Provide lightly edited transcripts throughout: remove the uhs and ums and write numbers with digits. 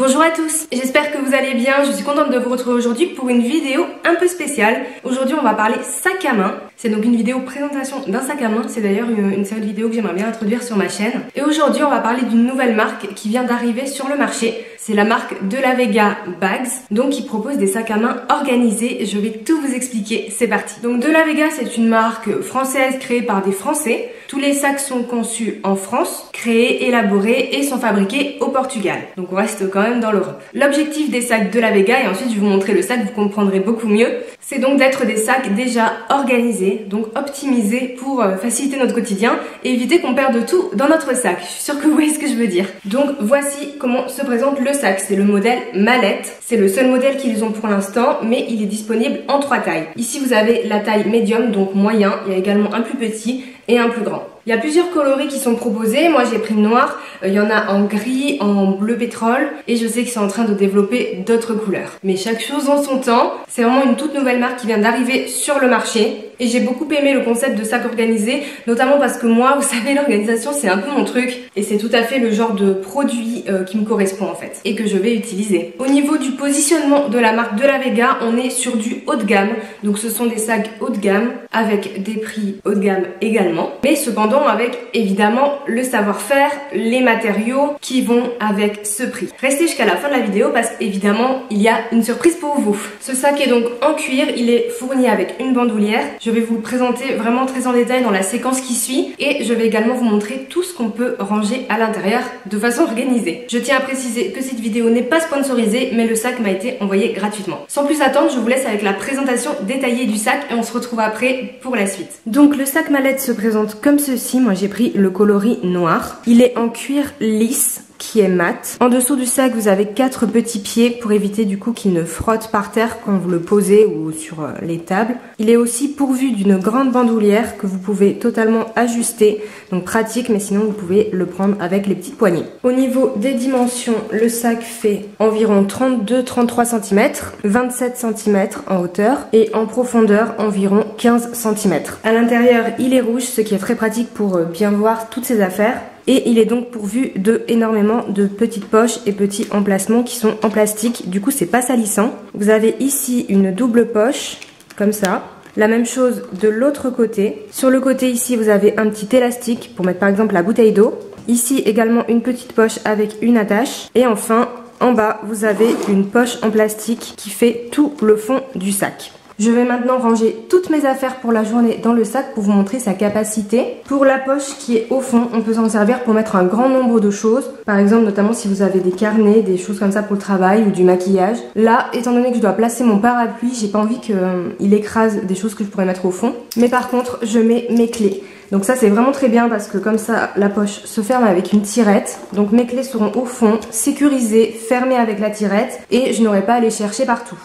Bonjour à tous, j'espère que vous allez bien, je suis contente de vous retrouver aujourd'hui pour une vidéo un peu spéciale. Aujourd'hui on va parler sac à main, c'est donc une vidéo présentation d'un sac à main, c'est d'ailleurs une série de vidéos que j'aimerais bien introduire sur ma chaîne. Et aujourd'hui on va parler d'une nouvelle marque qui vient d'arriver sur le marché, c'est la marque De La Vega Bags, donc qui propose des sacs à main organisés, je vais tout vous expliquer, c'est parti. Donc De La Vega c'est une marque française créée par des Français, tous les sacs sont conçus en France, créés, élaborés et sont fabriqués au Portugal, donc on reste quand même dans l'Europe. L'objectif des sacs De La Vega, et ensuite je vais vous montrer le sac, vous comprendrez beaucoup mieux, c'est donc d'être des sacs déjà organisés, donc optimisés pour faciliter notre quotidien et éviter qu'on perde tout dans notre sac. Je suis sûre que vous voyez ce que je veux dire. Donc voici comment se présente le sac, c'est le modèle mallette, c'est le seul modèle qu'ils ont pour l'instant, mais il est disponible en 3 tailles. Ici vous avez la taille médium, donc moyen, il y a également un plus petit et un plus grand. Il y a plusieurs coloris qui sont proposés, moi j'ai pris le noir, il y en a en gris, en bleu pétrole et je sais qu'ils sont en train de développer d'autres couleurs. Mais chaque chose en son temps, c'est vraiment une toute nouvelle marque qui vient d'arriver sur le marché et j'ai beaucoup aimé le concept de sac organisé, notamment parce que moi, vous savez, l'organisation c'est un peu mon truc et c'est tout à fait le genre de produit qui me correspond en fait et que je vais utiliser. Au niveau du positionnement de la marque De La Vega, on est sur du haut de gamme, donc ce sont des sacs haut de gamme avec des prix haut de gamme également, mais cependant avec évidemment le savoir-faire, les matériaux qui vont avec ce prix. Restez jusqu'à la fin de la vidéo parce qu'évidemment il y a une surprise pour vous. Ce sac est donc en cuir, il est fourni avec une bandoulière. Je vais vous le présenter vraiment très en détail dans la séquence qui suit et je vais également vous montrer tout ce qu'on peut ranger à l'intérieur de façon organisée. Je tiens à préciser que cette vidéo n'est pas sponsorisée mais le sac m'a été envoyé gratuitement. Sans plus attendre, je vous laisse avec la présentation détaillée du sac et on se retrouve après pour la suite. Donc le sac mallette se présente comme ceci. Moi j'ai pris le coloris noir. Il est en cuir lisse qui est mat. En dessous du sac vous avez 4 petits pieds pour éviter du coup qu'il ne frotte par terre quand vous le posez ou sur les tables. Il est aussi pourvu d'une grande bandoulière que vous pouvez totalement ajuster, donc pratique, mais sinon vous pouvez le prendre avec les petites poignées. Au niveau des dimensions, le sac fait environ 32-33 cm, 27 cm en hauteur et en profondeur environ 15 cm. À l'intérieur il est rouge, ce qui est très pratique pour bien voir toutes ses affaires. Et il est donc pourvu de énormément de petites poches et petits emplacements qui sont en plastique, du coup c'est pas salissant. Vous avez ici une double poche, comme ça. La même chose de l'autre côté. Sur le côté ici vous avez un petit élastique pour mettre par exemple la bouteille d'eau. Ici également une petite poche avec une attache. Et enfin en bas vous avez une poche en plastique qui fait tout le fond du sac. Je vais maintenant ranger toutes mes affaires pour la journée dans le sac pour vous montrer sa capacité. Pour la poche qui est au fond, on peut s'en servir pour mettre un grand nombre de choses. Par exemple, notamment si vous avez des carnets, des choses comme ça pour le travail ou du maquillage. Là, étant donné que je dois placer mon parapluie, j'ai pas envie qu'il écrase des choses que je pourrais mettre au fond. Mais par contre, je mets mes clés. Donc ça c'est vraiment très bien parce que comme ça la poche se ferme avec une tirette. Donc mes clés seront au fond, sécurisées, fermées avec la tirette et je n'aurai pas à les chercher partout.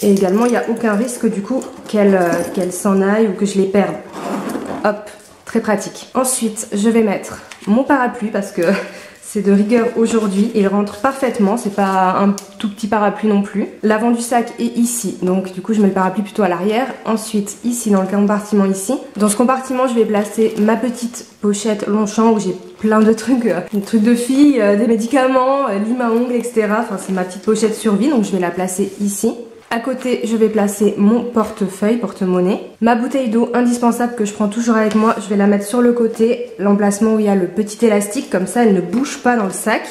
Et également il n'y a aucun risque du coup qu'elle s'en aille ou que je les perde. Hop, très pratique. Ensuite je vais mettre mon parapluie parce que c'est de rigueur aujourd'hui, il rentre parfaitement, c'est pas un tout petit parapluie non plus. L'avant du sac est ici, donc du coup je mets le parapluie plutôt à l'arrière. Ensuite ici dans le compartiment ici. Dans ce compartiment je vais placer ma petite pochette Longchamp où j'ai plein de trucs, des trucs de filles, des médicaments, lime à ongles, etc. Enfin c'est ma petite pochette survie, donc je vais la placer ici. À côté, je vais placer mon portefeuille, porte-monnaie. Ma bouteille d'eau indispensable que je prends toujours avec moi, je vais la mettre sur le côté, l'emplacement où il y a le petit élastique, comme ça elle ne bouge pas dans le sac.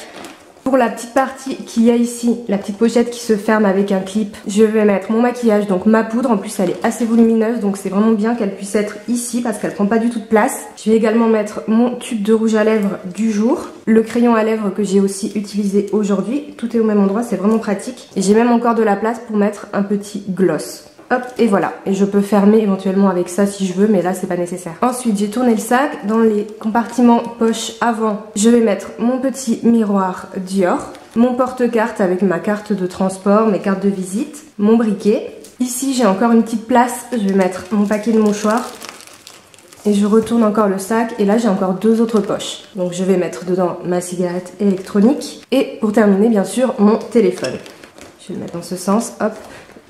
Pour la petite partie qu'il y a ici, la petite pochette qui se ferme avec un clip, je vais mettre mon maquillage, donc ma poudre. En plus elle est assez volumineuse, donc c'est vraiment bien qu'elle puisse être ici parce qu'elle prend pas du tout de place. Je vais également mettre mon tube de rouge à lèvres du jour, le crayon à lèvres que j'ai aussi utilisé aujourd'hui. Tout est au même endroit, c'est vraiment pratique. Et j'ai même encore de la place pour mettre un petit gloss. Hop, et voilà. Et je peux fermer éventuellement avec ça si je veux, mais là c'est pas nécessaire. Ensuite, j'ai tourné le sac. Dans les compartiments poche avant, je vais mettre mon petit miroir Dior, mon porte-carte avec ma carte de transport, mes cartes de visite, mon briquet. Ici, j'ai encore une petite place. Je vais mettre mon paquet de mouchoirs. Et je retourne encore le sac et là j'ai encore 2 autres poches. Donc je vais mettre dedans ma cigarette électronique et pour terminer bien sûr mon téléphone. Je vais le mettre dans ce sens, hop,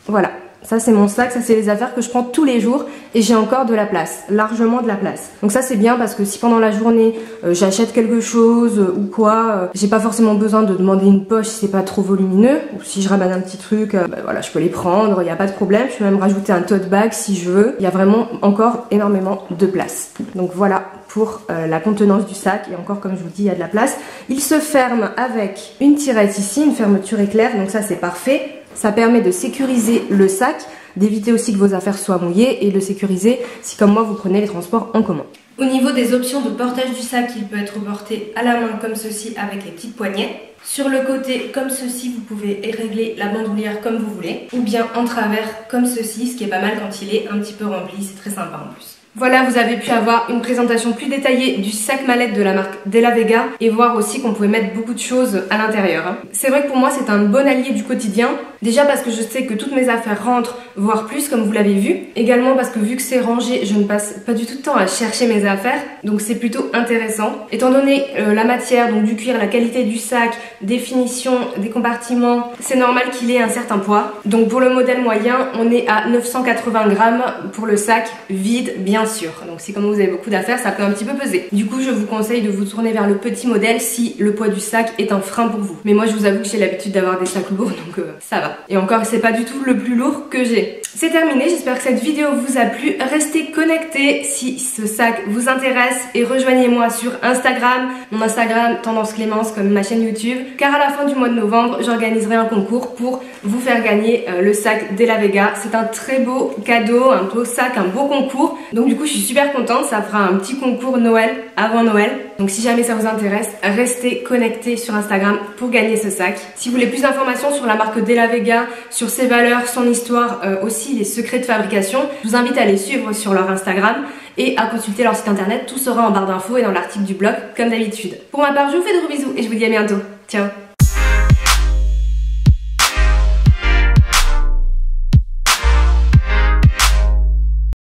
voilà. Ça c'est mon sac, ça c'est les affaires que je prends tous les jours et j'ai encore de la place, largement de la place. Donc ça c'est bien parce que si pendant la journée j'achète quelque chose ou quoi, j'ai pas forcément besoin de demander une poche si c'est pas trop volumineux, ou si je ramène un petit truc, voilà, je peux les prendre, il n'y a pas de problème. Je peux même rajouter un tote bag si je veux. Il y a vraiment encore énormément de place. Donc voilà pour la contenance du sac, et encore comme je vous dis, il y a de la place. Il se ferme avec une tirette ici, une fermeture éclair, donc ça c'est parfait. Ça permet de sécuriser le sac, d'éviter aussi que vos affaires soient mouillées et de sécuriser si comme moi vous prenez les transports en commun. Au niveau des options de portage du sac, il peut être porté à la main comme ceci avec les petites poignées. Sur le côté comme ceci, vous pouvez régler la bandoulière comme vous voulez, ou bien en travers comme ceci, ce qui est pas mal quand il est un petit peu rempli, c'est très sympa en plus. Voilà, vous avez pu avoir une présentation plus détaillée du sac mallette de la marque Della Vega et voir aussi qu'on pouvait mettre beaucoup de choses à l'intérieur. C'est vrai que pour moi c'est un bon allié du quotidien, déjà parce que je sais que toutes mes affaires rentrent, voire plus comme vous l'avez vu. Également parce que vu que c'est rangé, je ne passe pas du tout de temps à chercher mes affaires, donc c'est plutôt intéressant. Étant donné la matière, donc du cuir, la qualité du sac, des finitions, des compartiments, c'est normal qu'il ait un certain poids. Donc pour le modèle moyen, on est à 980 grammes pour le sac vide bien sûr. Donc si comme vous avez beaucoup d'affaires, ça peut un petit peu peser. Du coup, je vous conseille de vous tourner vers le petit modèle si le poids du sac est un frein pour vous. Mais moi, je vous avoue que j'ai l'habitude d'avoir des sacs lourds, donc ça va. Et encore, c'est pas du tout le plus lourd que j'ai. C'est terminé, j'espère que cette vidéo vous a plu. Restez connectés si ce sac vous intéresse et rejoignez-moi sur Instagram, mon Instagram Tendance Clémence comme ma chaîne YouTube, car à la fin du mois de novembre, j'organiserai un concours pour vous faire gagner le sac Della Vega. C'est un très beau cadeau, un beau sac, un beau concours. Donc du coup, je suis super contente, ça fera un petit concours Noël avant Noël. Donc si jamais ça vous intéresse, restez connectés sur Instagram pour gagner ce sac. Si vous voulez plus d'informations sur la marque Della Vega, sur ses valeurs, son histoire, aussi les secrets de fabrication, je vous invite à les suivre sur leur Instagram et à consulter leur site internet. Tout sera en barre d'infos et dans l'article du blog comme d'habitude. Pour ma part, je vous fais de gros bisous et je vous dis à bientôt. Ciao.